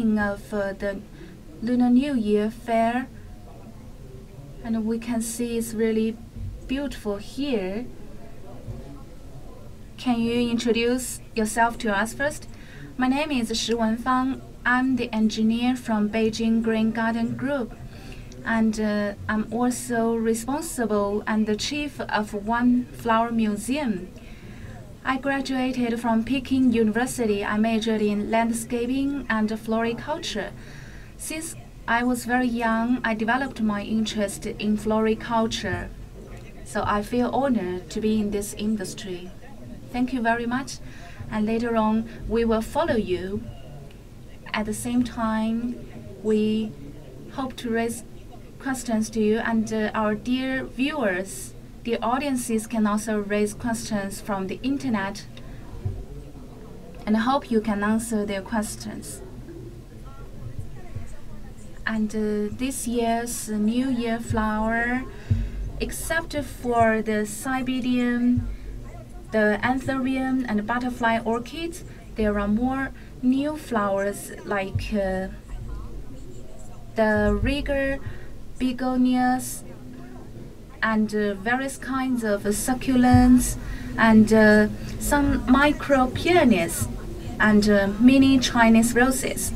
beginning of the Lunar New Year fair, and we can see it's really beautiful here. Can you introduce yourself to us first? My name is Shi Wenfang. I'm the engineer from Beijing Green Garden Group, and I'm also responsible and the chief of one flower museum. I graduated from Peking University. I majored in landscaping and floriculture. Since I was very young, I developed my interest in floriculture. So I feel honored to be in this industry. Thank you very much. And later on, we will follow you. At the same time, we hope to raise questions to you, and our dear viewers, the audiences can also raise questions from the internet, and I hope you can answer their questions. And this year's New Year flower, except for the cymbidium, the anthurium, and butterfly orchids, there are more new flowers like the rieger, begonias, and various kinds of succulents, and some micro peonies, and mini Chinese roses.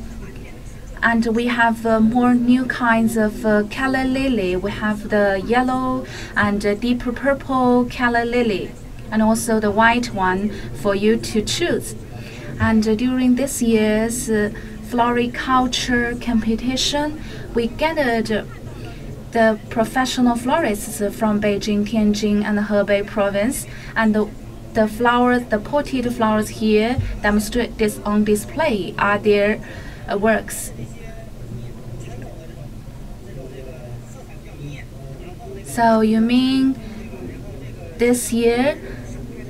And we have more new kinds of calla lily. We have the yellow and deep purple calla lily, and also the white one for you to choose. And during this year's floriculture competition, we gathered the professional florists from Beijing, Tianjin, and Hebei province, and the flowers, the potted flowers here demonstrated on display are their works. So you mean this year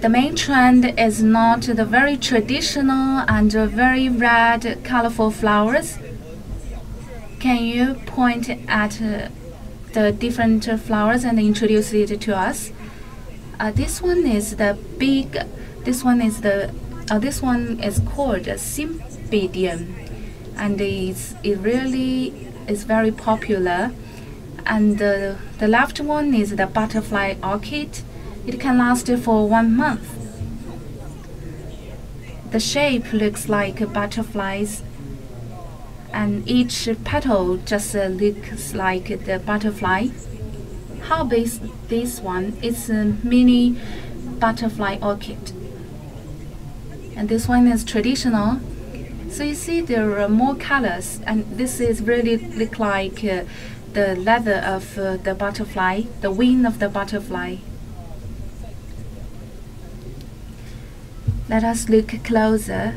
the main trend is not the very traditional and very red, colorful flowers? Can you point at the different flowers and introduce it to us? This one is the big. This one is the. This one is called cymbidium, and it really is very popular. And the left one is the butterfly orchid. It can last for 1 month. The shape looks like butterflies, and each petal just looks like the butterfly. How big is this one? It's a mini butterfly orchid. And this one is traditional. So you see there are more colors, and this is really look like the leather of the butterfly, the wing of the butterfly. Let us look closer.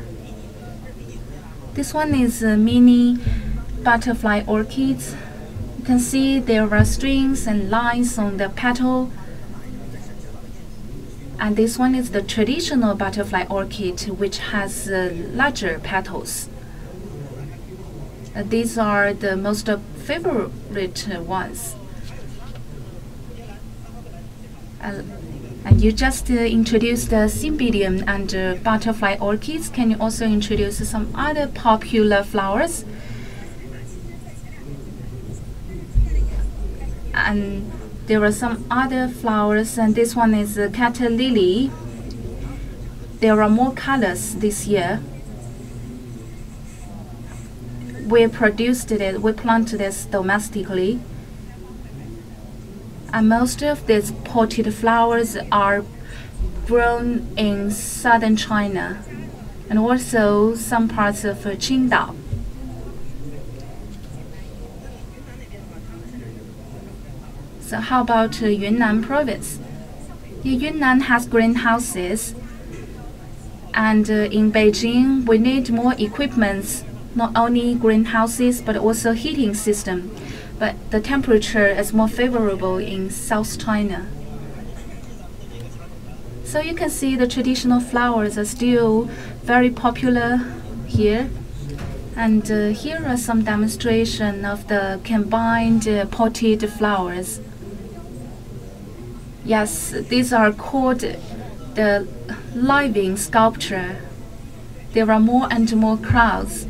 This one is a mini butterfly orchids. You can see there are strings and lines on the petal. And this one is the traditional butterfly orchid, which has larger petals. These are the most favorite ones. And you just introduced the cymbidium and butterfly orchids. Can you also introduce some other popular flowers? And there are some other flowers, and this one is kaffir lily. There are more colors this year. We produced it, we planted this domestically. And most of these potted flowers are grown in southern China and also some parts of Qingdao. So how about Yunnan province? Yunnan has greenhouses, and in Beijing we need more equipments, not only greenhouses but also heating system. But the temperature is more favorable in South China. So you can see the traditional flowers are still very popular here. And here are some demonstration of the combined potted flowers. Yes, these are called the living sculpture. There are more and more crowds.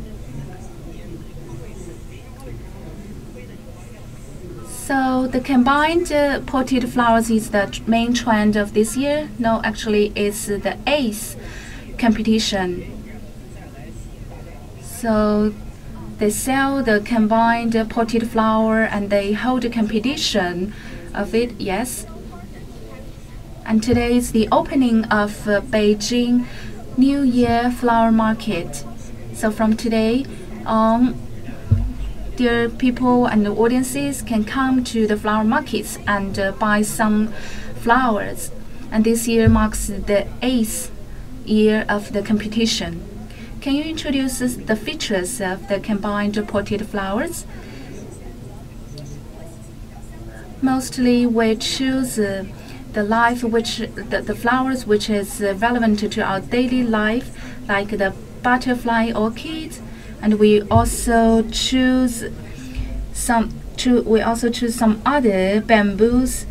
So the combined potted flowers is the main trend of this year. No, actually it's the 8th competition. So they sell the combined potted flower and they hold a competition of it, yes. And today is the opening of Beijing New Year flower market. So from today on, dear people and the audiences can come to the flower markets and buy some flowers. And this year marks the 8th year of the competition. Can you introduce the features of the combined potted flowers? Mostly we choose the flowers which is relevant to our daily life, like the butterfly orchid, and we also choose some other bamboos,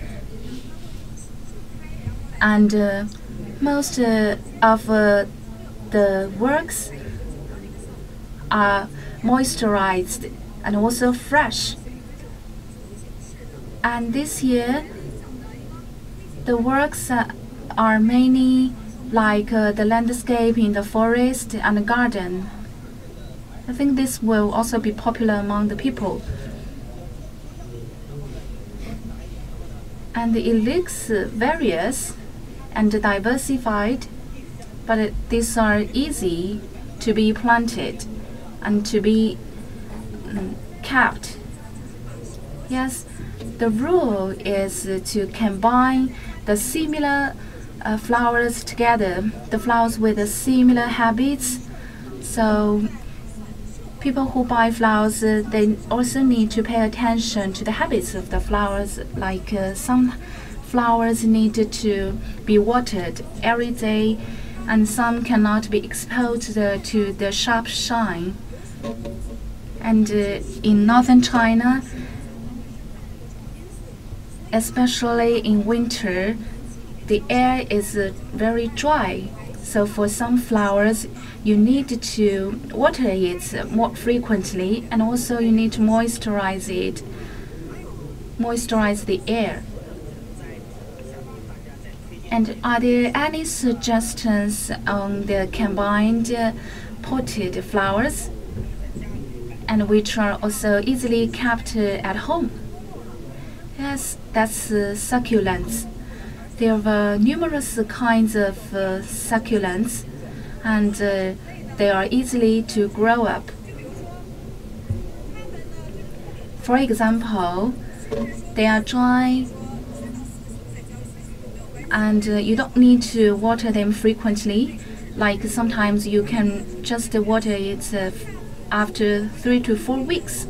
and most of the works are moisturized and also fresh. And this year the works are mainly like the landscape in the forest and the garden. I think this will also be popular among the people. And it looks various and diversified, but these are easy to be planted and to be kept. Yes, the rule is to combine the similar flowers together, the flowers with the similar habits. So people who buy flowers, they also need to pay attention to the habits of the flowers. Like some flowers need to be watered every day, and some cannot be exposed to the sharp shine. And in northern China, especially in winter, the air is very dry. So for some flowers, you need to water it more frequently, and also you need to moisturize the air. And are there any suggestions on the combined potted flowers, and which are also easily kept at home? Yes, that's succulents. There are numerous kinds of succulents, and they are easily to grow up. For example, they are dry, and you don't need to water them frequently. Like sometimes you can just water it after 3 to 4 weeks.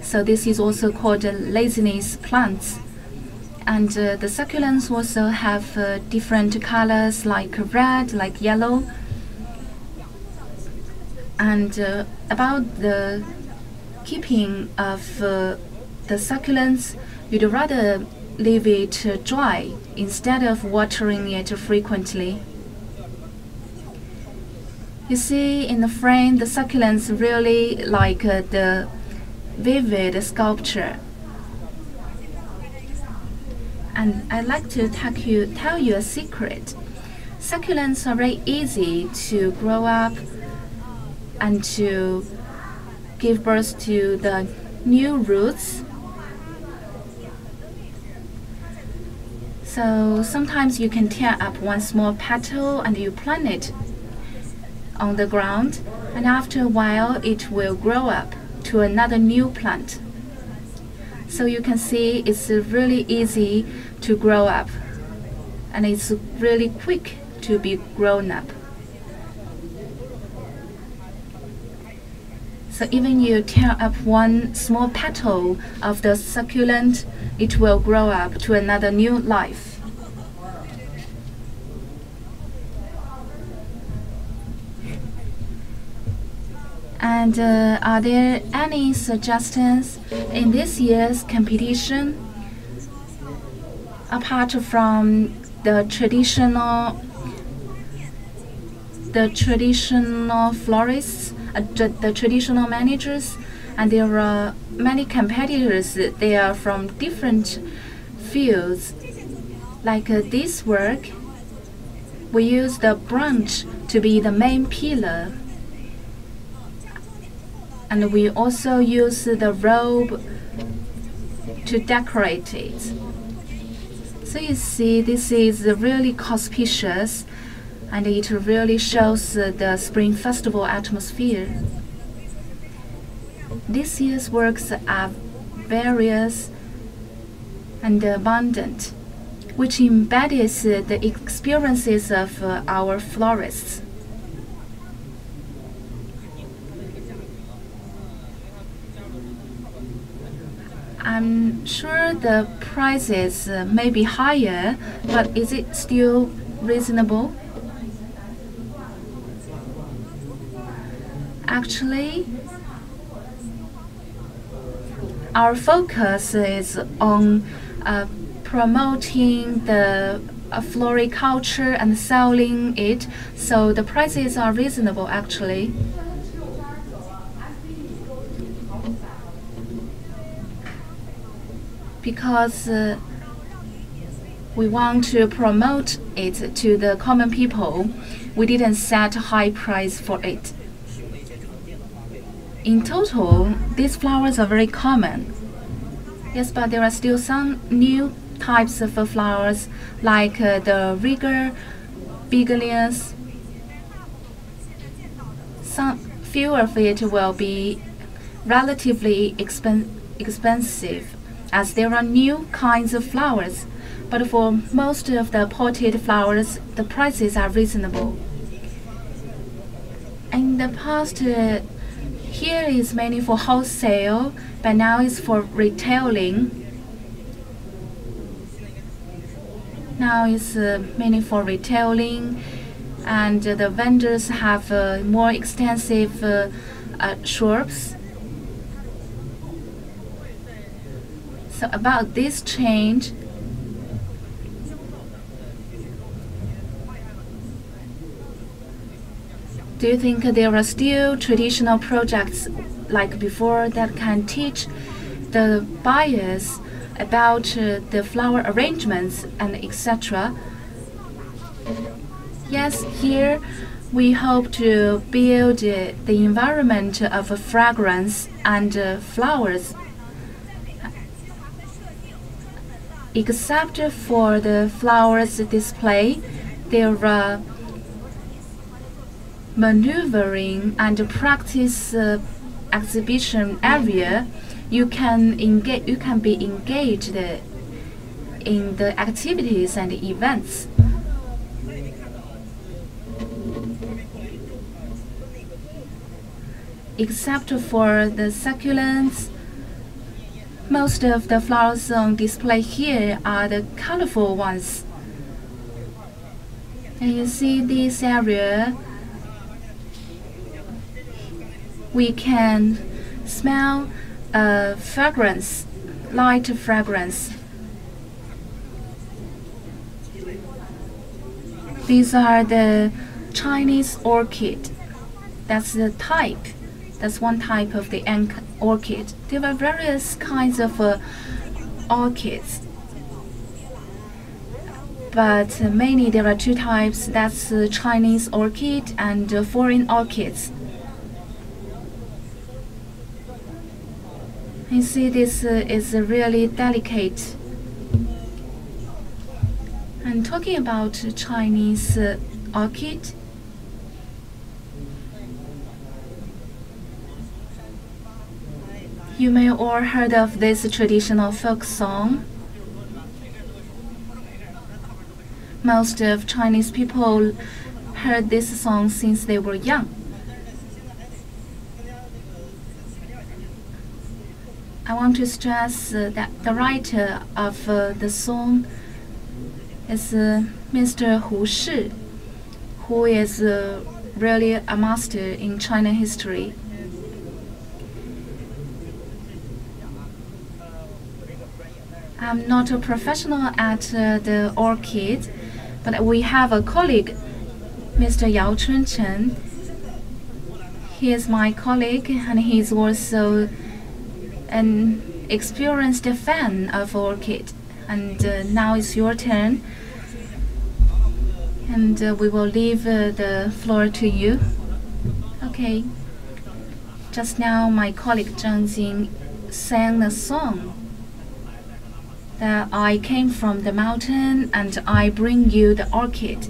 So this is also called laziness plants. And the succulents also have different colors, like red, like yellow. And about the keeping of the succulents, you'd rather leave it dry instead of watering it frequently. You see in the frame, the succulents really like the vivid sculpture. And I'd like to tell you a secret. Succulents are very easy to grow up and to give birth to the new roots. So sometimes you can tear up one small petal and you plant it on the ground, and after a while it will grow up to another new plant. So you can see it's really easy to grow up, and it's really quick to be grown up. So even you tear up one small petal of the succulent, it will grow up to another new life. And are there any suggestions in this year's competition? Apart from the traditional florists, the traditional managers, and there are many competitors. They are from different fields. Like this work, we use the branch to be the main pillar, and we also use the robe to decorate it. So you see, this is really conspicuous, and it really shows the Spring Festival atmosphere. This year's works are various and abundant, which embodies the experiences of our florists. I'm sure the prices may be higher, but is it still reasonable? Actually, our focus is on promoting the floriculture and selling it, so the prices are reasonable actually. Because we want to promote it to the common people, we didn't set a high price for it. In total, these flowers are very common. Yes, but there are still some new types of flowers, like the rieger, begonias. Some few of it will be relatively expensive, as there are new kinds of flowers. But for most of the potted flowers, the prices are reasonable. In the past, here is mainly for wholesale, but now it's for retailing. Now it's mainly for retailing, and the vendors have more extensive shops. So about this change, do you think there are still traditional projects like before that can teach the buyers about the flower arrangements and etc.? Yes, here we hope to build the environment of fragrance and flowers. Except for the flowers display, there are maneuvering and practice exhibition area. You can be engaged in the activities and events. Except for the succulents, most of the flowers on display here are the colorful ones. And you see this area, we can smell fragrance, light fragrance. These are the Chinese orchid. That's the type. That's one type of the orchid. There are various kinds of orchids, but mainly there are two types. That's Chinese orchid and foreign orchids. You see, this is really delicate. And talking about Chinese orchid, you may all heard of this traditional folk song. Most of Chinese people heard this song since they were young. I want to stress that the writer of the song is Mr. Hu Shi, who is really a master in China history. I'm not a professional at the orchid, but we have a colleague, Mr. Yao Chunchen. He is my colleague, and he is also an experienced fan of orchid, and now it's your turn. And we will leave the floor to you. Okay. Just now, my colleague Zhang Jing sang a song that I came from the mountain and I bring you the orchid.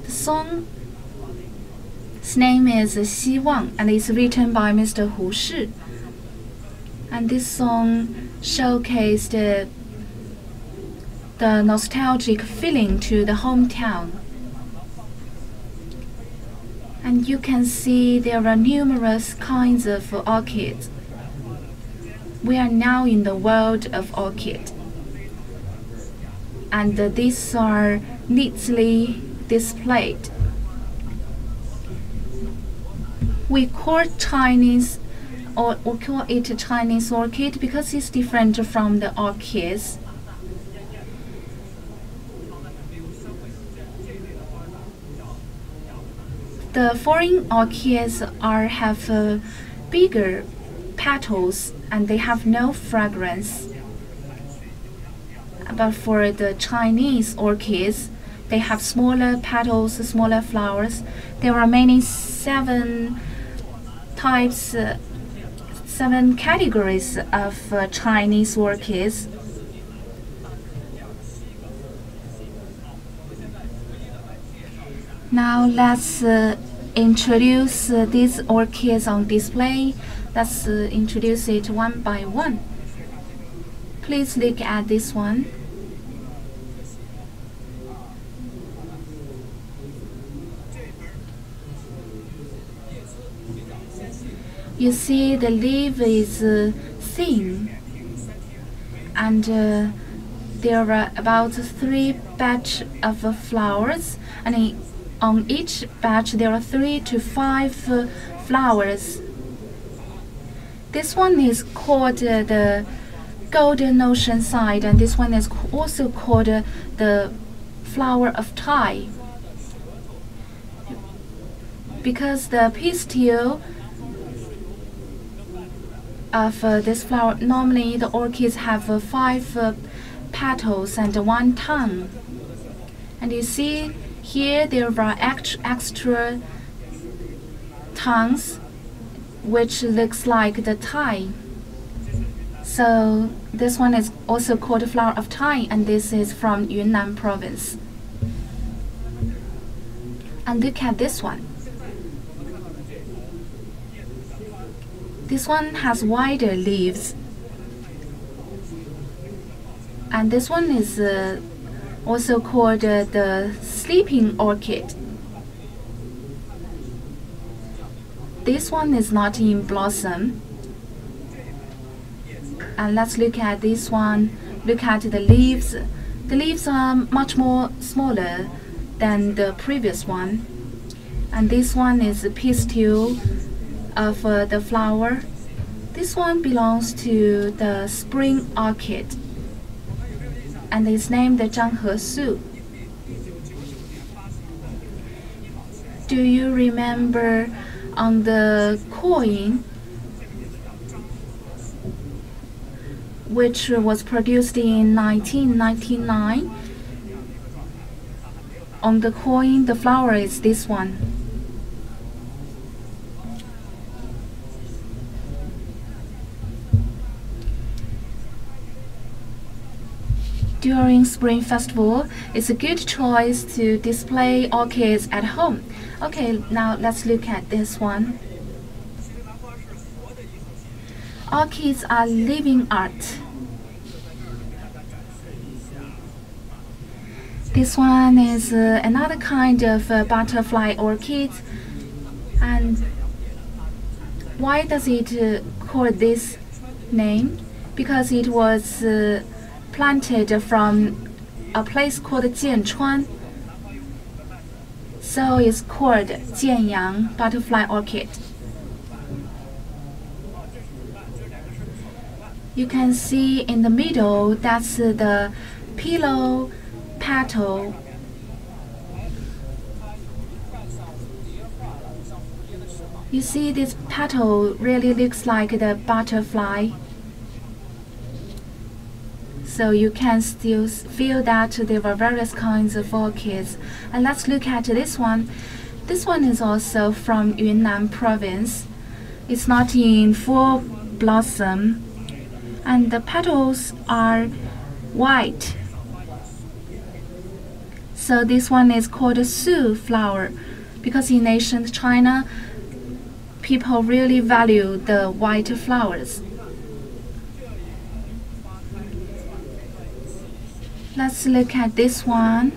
The song's name is 希望 and it's written by Mr. Hu Shi. And this song showcased the nostalgic feeling to the hometown. And you can see there are numerous kinds of orchids. We are now in the world of orchid. And these are neatly displayed. We call Chinese or call it Chinese orchid because it's different from the orchids. The foreign orchids have bigger petals and they have no fragrance. But for the Chinese orchids, they have smaller petals, smaller flowers. There are many 7 types, 7 categories of Chinese orchids. Now let's introduce these orchids on display. Let's introduce it one by one. Please look at this one. You see the leaf is thin, and there are about 3 batch of flowers, and on each batch there are 3 to 5 flowers. This one is called the golden ocean side, and this one is also called the flower of Thai, because the pistil of this flower, normally the orchids have 5 petals and 1 tongue. And you see here there are extra tongues which looks like the Thai. So this one is also called flower of Thai, and this is from Yunnan province. And look at this one. This one has wider leaves, and this one is also called the sleeping orchid. This one is not in blossom. And let's look at this one. Look at the leaves. The leaves are much more smaller than the previous one. And this one is the pistil of the flower. This one belongs to the spring orchid, and it's named the Zhanghe Su. Do you remember on the coin which was produced in 1999? On the coin, the flower is this one. During Spring Festival, it's a good choice to display orchids at home. Okay, now let's look at this one. Orchids are living art. This one is another kind of butterfly orchid. And why does it call this name? Because it was planted from a place called Jianchuan. So it's called Jianyang butterfly orchid. You can see in the middle, that's the pillow petal. You see, this petal really looks like the butterfly. So you can still feel that there are various kinds of orchids. And let's look at this one. This one is also from Yunnan province. It's not in full blossom, and the petals are white. So this one is called a su flower, because in ancient China, people really value the white flowers. Let's look at this one.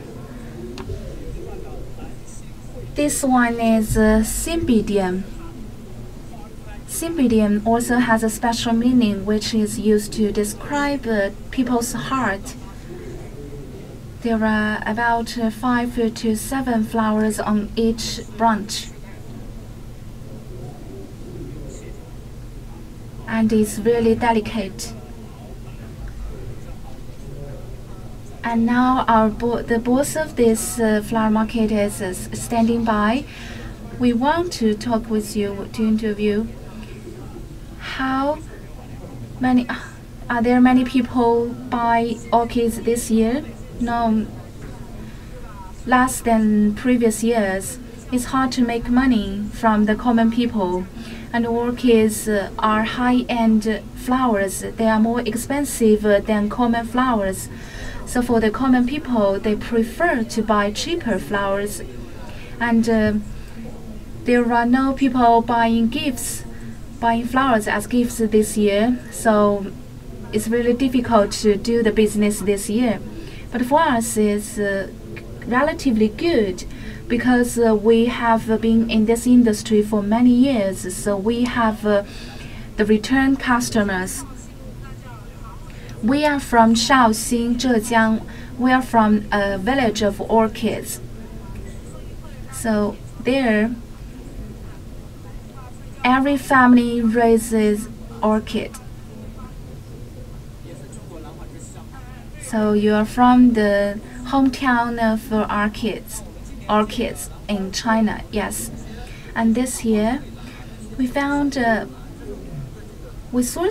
This one is Cymbidium. Cymbidium also has a special meaning, which is used to describe people's heart. There are about 5 to 7 flowers on each branch. And it's really delicate. And now the boss of this flower market is standing by. We want to talk with you, to interview. How many are there many people buy orchids this year? No, less than previous years. It's hard to make money from the common people. And orchids are high-end flowers. They are more expensive than common flowers. So for the common people, they prefer to buy cheaper flowers. And there are no people buying flowers as gifts this year. So it's really difficult to do the business this year. But for us, it's relatively good, because we have been in this industry for many years. So we have the return customers. We are from Shaoxing, Zhejiang. We are from a village of orchids. So there, every family raises orchid. So you are from the hometown of orchids in China, yes. And this year, we saw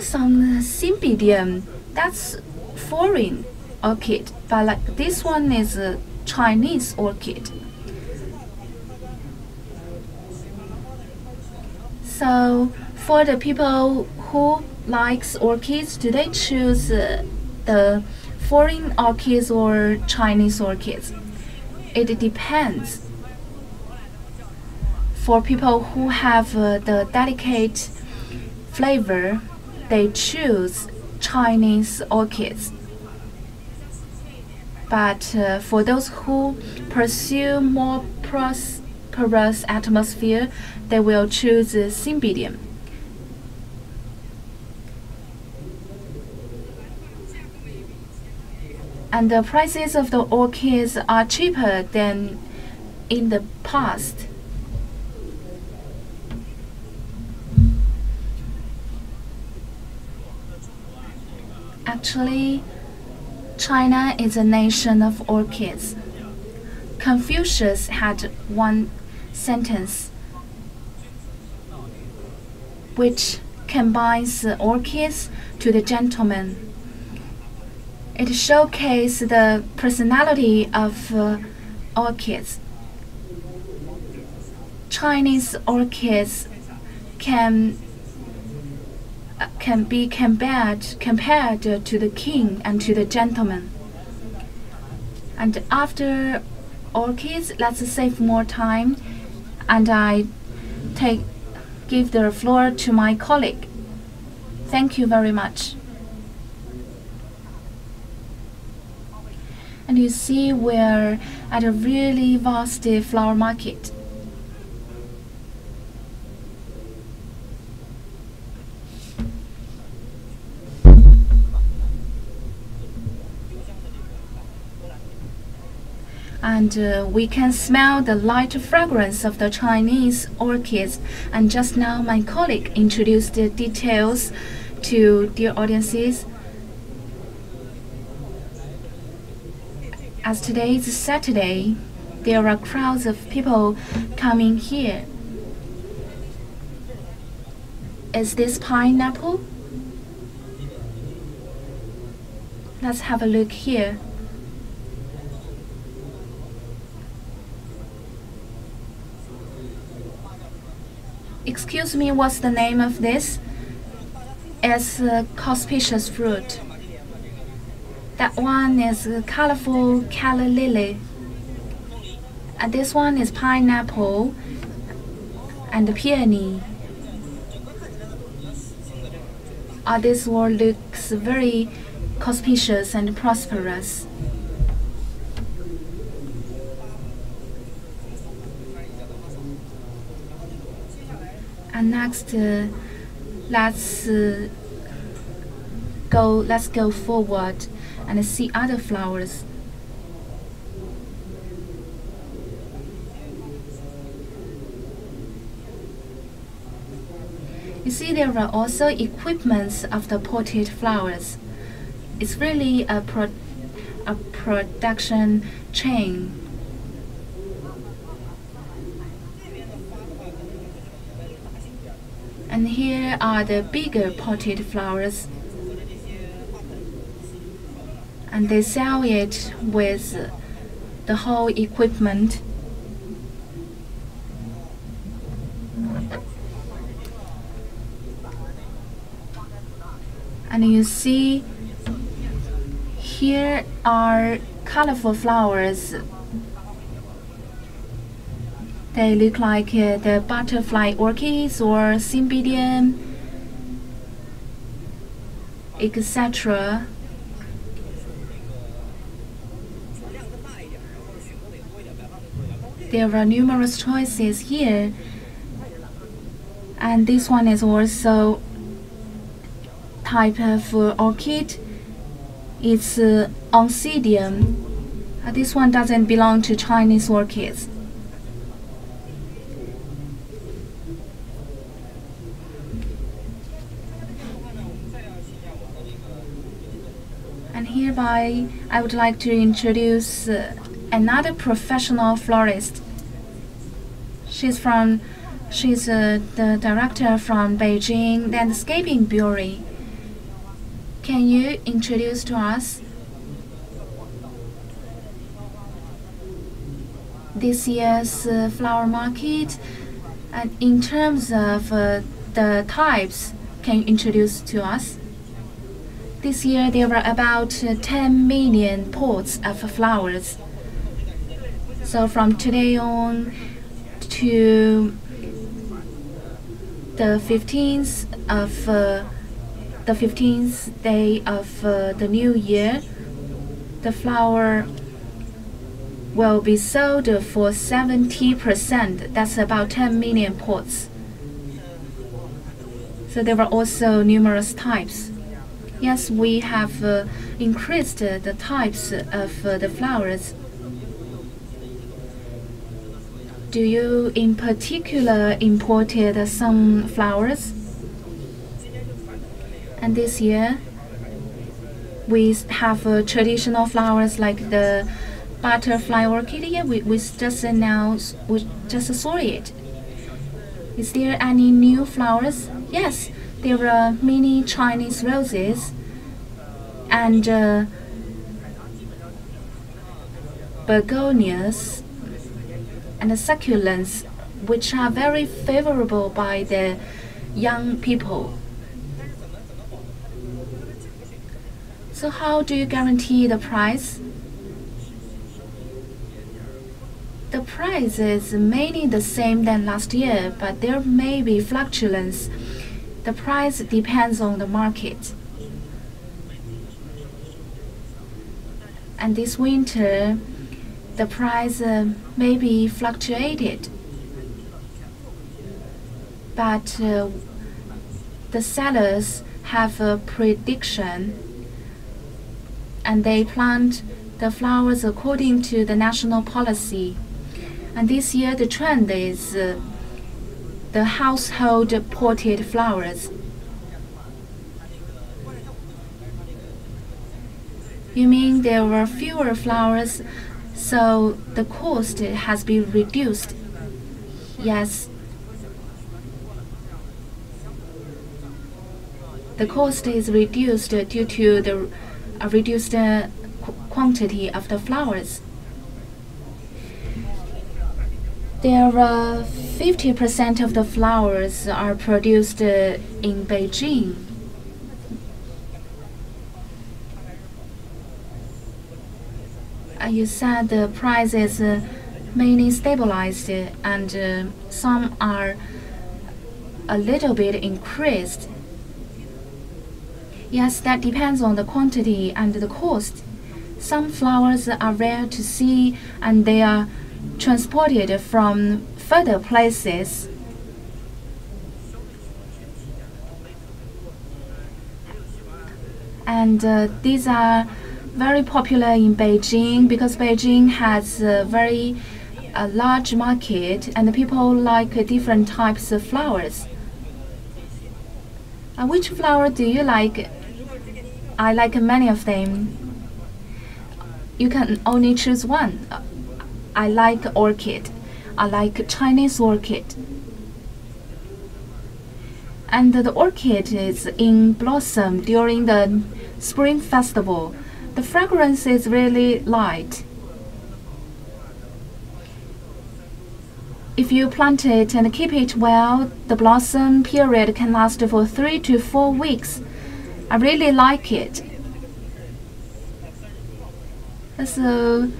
some Cymbidium. That's foreign orchid, but like this one is a Chinese orchid. So for the people who likes orchids, do they choose the foreign orchids or Chinese orchids? It depends. For people who have the delicate flavor, they choose Chinese orchids. But for those who pursue more prosperous atmosphere, they will choose Cymbidium. And the prices of the orchids are cheaper than in the past. Actually, China is a nation of orchids. Confucius had one sentence which combines orchids to the gentleman. It showcases the personality of orchids. Chinese orchids can be compared to the king and to the gentleman. And after orchids, let's save more time, and I give the floor to my colleague. Thank you very much. And you see, we're at a really vast flower market. And we can smell the light fragrance of the Chinese orchids. And just now my colleague introduced the details to dear audiences. As today is Saturday, there are crowds of people coming here. Is this pineapple? Let's have a look here. Excuse me, what's the name of this? It's a conspicuous fruit. That one is a colorful calla lily. And this one is pineapple and peony. This one looks very conspicuous and prosperous. And next, let's go forward and see other flowers. You see, there are also equipments of the potted flowers. It's really a production chain. And here are the bigger potted flowers. And they sell it with the whole equipment. And you see, here are colorful flowers. They look like the butterfly orchids or cymbidium, etc. There are numerous choices here, and this one is also type of orchid. It's oncidium. This one doesn't belong to Chinese orchids. And hereby, I would like to introduce another professional florist. She's the director from Beijing Landscaping Bureau. Can you introduce to us this year's flower market? And in terms of the types, can you introduce to us? This year there were about 10 million pots of flowers. So from today on to the 15th day of the new year, the flower will be sold for 70%. That's about 10 million pots. So there were also numerous types. Yes, we have increased the types of the flowers. Do you in particular imported some flowers? And this year, we have traditional flowers like the butterfly orchid. Yeah, we just saw it. Is there any new flowers? Yes, there are many Chinese roses and begonias and succulents, which are very favorable by the young people. So how do you guarantee the price? The price is mainly the same than last year, but there may be fluctuations. The price depends on the market. And this winter, the price may be fluctuated. But the sellers have a prediction, and they plant the flowers according to the national policy. And this year the trend is the household potted flowers. You mean there were fewer flowers, so the cost has been reduced? Yes. the cost is reduced due to the reduced quantity of the flowers. There are 50% of the flowers are produced in Beijing. You said the price is mainly stabilized and some are a little bit increased. Yes, that depends on the quantity and the cost. Some flowers are rare to see and they are transported from further places. And these are very popular in Beijing because Beijing has a very large market and people like different types of flowers. Which flower do you like? I like many of them. You can only choose one. I like orchid. I like Chinese orchid. And the orchid is in blossom during the Spring Festival. The fragrance is really light. If you plant it and keep it well, the blossom period can last for 3 to 4 weeks. I really like it. So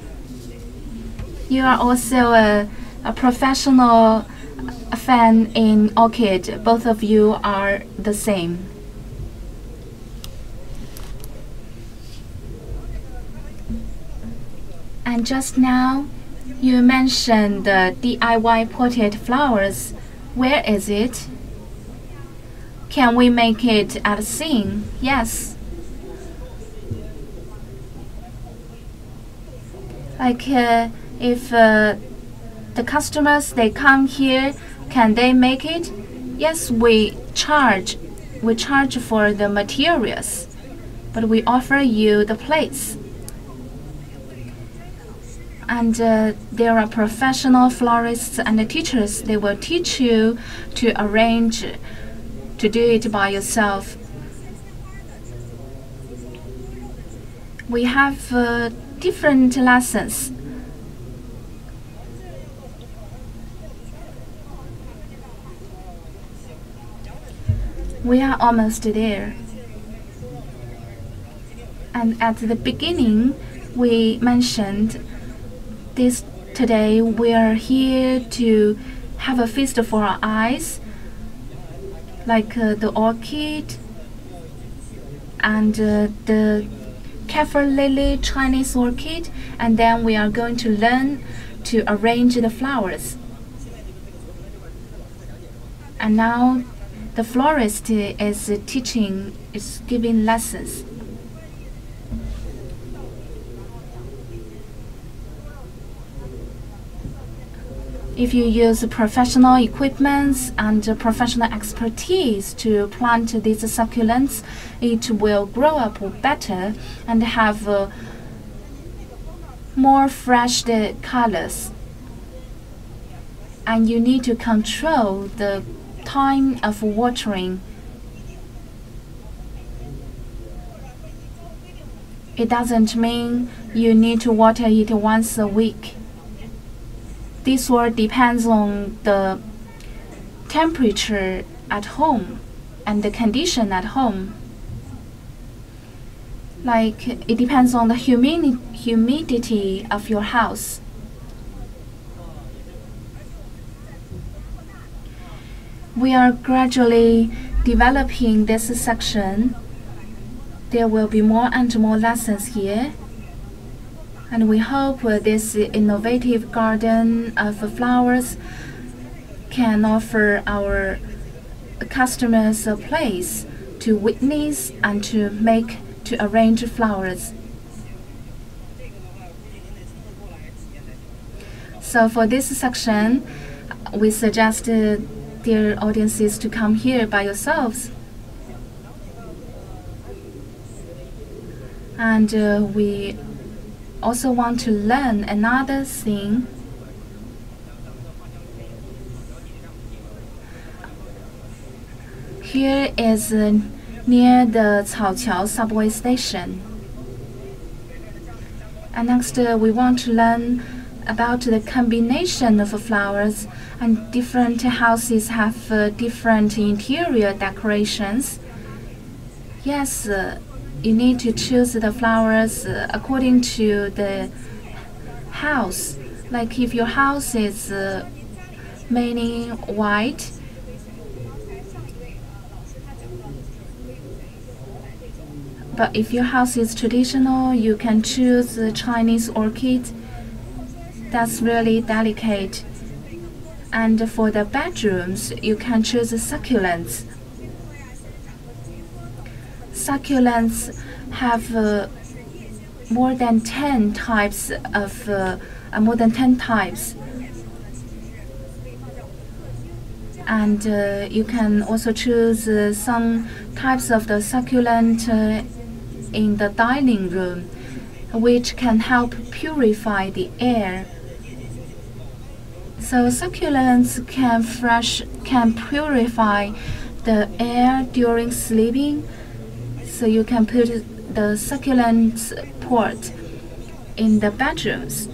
you are also a professional fan in orchid. Both of you are the same. And just now, you mentioned the DIY potted flowers. Where is it? Can we make it at a scene? Yes. Like if the customers they come here, can they make it? Yes, we charge. We charge for the materials, but we offer you the plates. And there are professional florists and teachers. They will teach you to arrange, to do it by yourself. We have different lessons. We are almost there. And at the beginning, we mentioned this today we are here to have a feast for our eyes, like the orchid and the kaffir lily Chinese orchid, and then we are going to learn to arrange the flowers. And now the florist is teaching, is giving lessons. If you use professional equipment and professional expertise to plant these succulents, it will grow up better and have more fresh colors. And you need to control the time of watering. It doesn't mean you need to water it once a week. This all depends on the temperature at home and the condition at home. Like it depends on the humidity of your house. We are gradually developing this section. There will be more and more lessons here. And we hope this innovative garden of flowers can offer our customers a place to witness and to arrange flowers. So for this section, we suggest dear audiences to come here by yourselves. And we also want to learn another thing. Here is near the Caoqiao subway station. And next, we want to learn about the combination of flowers, and different houses have different interior decorations. Yes, you need to choose the flowers according to the house. Like if your house is mainly white, but if your house is traditional, you can choose the Chinese orchid. That's really delicate. And for the bedrooms, you can choose succulents. Succulents have more than 10 types. And you can also choose some types of the succulent in the dining room, which can help purify the air. So succulents can purify the air during sleeping. So you can put the succulent pot in the bedrooms.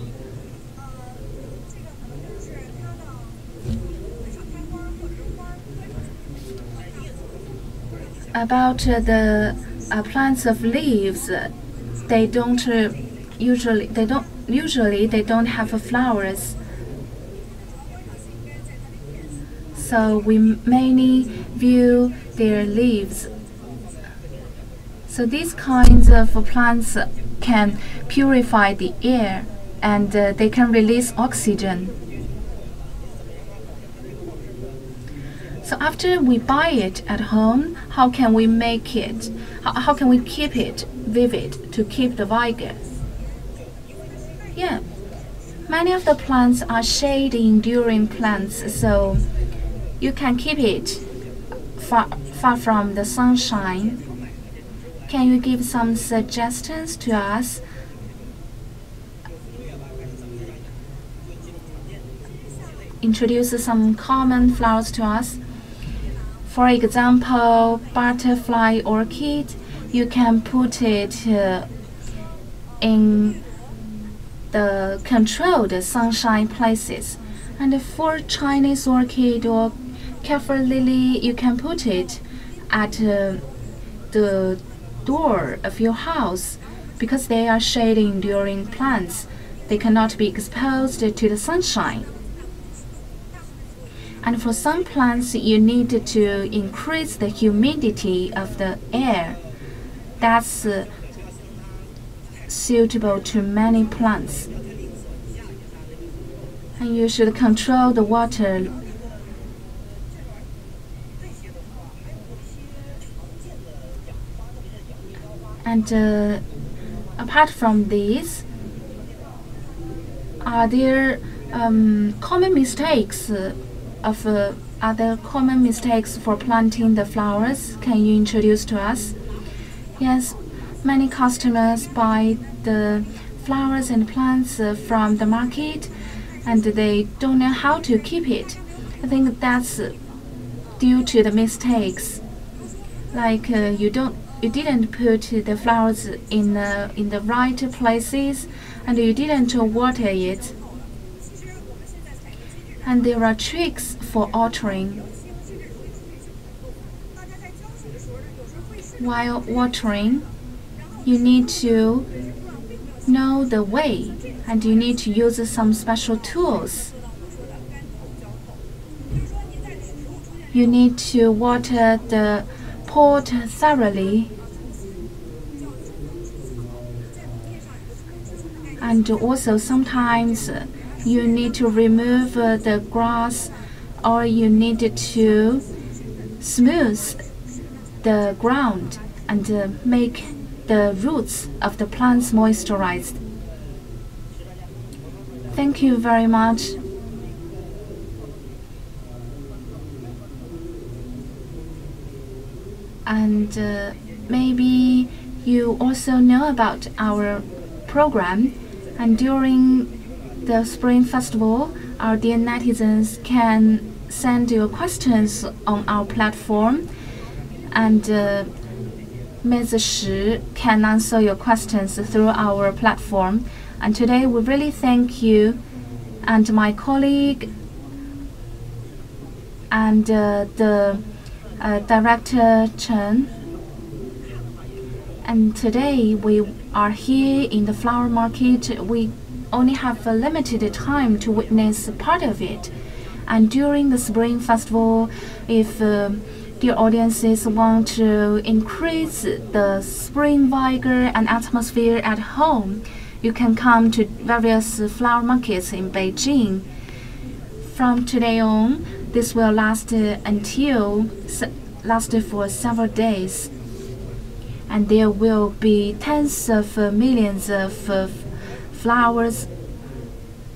About the plants of leaves, usually they don't have flowers. So we mainly view their leaves. So these kinds of plants can purify the air, and they can release oxygen. So after we buy it at home, how can we make it? How can we keep it vivid to keep the vigor? Yeah, many of the plants are shade-enduring plants, so you can keep it far from the sunshine. Can you give some suggestions to us? Introduce some common flowers to us. For example, butterfly orchid, you can put it in the controlled sunshine places. And for Chinese orchid or kaffir lily, you can put it at the door of your house, because they are shade-enduring plants. They cannot be exposed to the sunshine. And for some plants, you need to increase the humidity of the air. That's suitable to many plants. And you should control the water. And apart from these, are there common mistakes other common mistakes for planting the flowers? Can you introduce to us? Yes, many customers buy the flowers and plants from the market, and they don't know how to keep it. I think that's due to the mistakes. Like you didn't put the flowers in the right places, and you didn't water it. And there are tricks for watering. While watering, you need to know the way, and you need to use some special tools. You need to water the pot thoroughly, and also sometimes you need to remove the grass, or you need to smooth the ground and make the roots of the plants moisturized. Thank you very much. And maybe you also know about our program, and during the Spring Festival, our dear netizens can send your questions on our platform, and Ms. Shi can answer your questions through our platform. And today we really thank you and my colleague and the Director Chen. And today we are here in the flower market. We only have a limited time to witness part of it. And during the Spring Festival, if dear audiences want to increase the spring vigor and atmosphere at home, you can come to various flower markets in Beijing. From today on, this will last for several days. And there will be tens of millions of flowers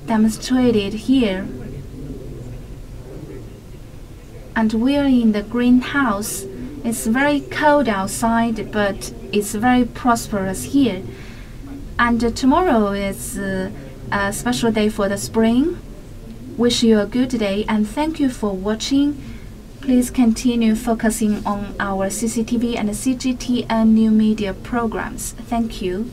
demonstrated here. And we are in the greenhouse. It's very cold outside, but it's very prosperous here. And tomorrow is a special day for the spring. Wish you a good day and thank you for watching. Please continue focusing on our CCTV and CGTN new media programs. Thank you.